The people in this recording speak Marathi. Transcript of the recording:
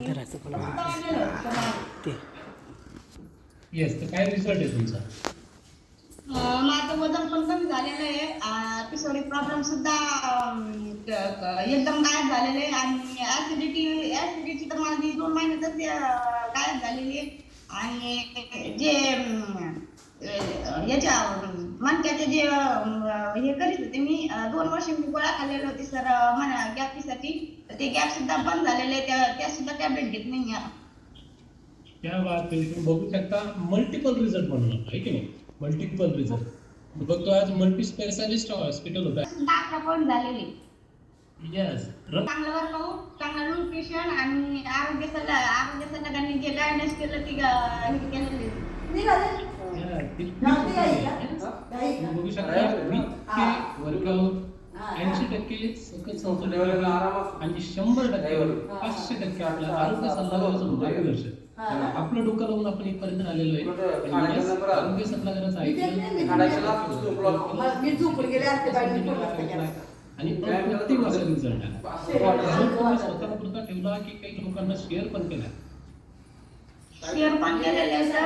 घराचं पण ते येस. तर काय रिझल्ट आहे तुमचा? माझं वजन पण कमी झालेलं आहे. पिसोरी प्रॉब्लेम सुद्धा एकदम गायब झालेले आहे आणि ऍसिडिटी तर माझी 2 महिन्यातच गायब झालेली आहे. आणि जे याच्या मणक्याचे जे हे करीत होते मी 2 वर्ष मी गोळ्या खाल्लेले होते सर म्हणा गॅपसाठी. ते गॅप सुद्धा बंद झालेले त्या सुद्धा टॅबलेट घेत नाही आता. त्या बात तुम्ही बघू शकता मल्टिपल रिझल्ट म्हणून आहे की नाही, मल्टिपल रिझल्ट बघतो. आज मल्टी स्पेशालिस्ट हॉस्पिटल होता. सुद्धा पण झालेले. येस. चांगलं वर्कआउट, चांगलं न्यूट्रिशन आणि आरोग्य सल्लागारांनी जे गायडन्स केलं ते हे केलेले. बघू शकता वर्कआउट 80% सकल संतुलन आणि 100% 500% आपल्या आरोग्य सल्लागाराचं मार्गदर्शन आपलं डोकं लावून आपण इथपर्यंत आलेलो आहे. आरोग्य सल्लागाराचं आणि अप्रतिम असा रिझल्ट आहे. स्वतःपुरता ठेवला की काही लोकांना शेअर पण केला. शेअर पण केलेले सर.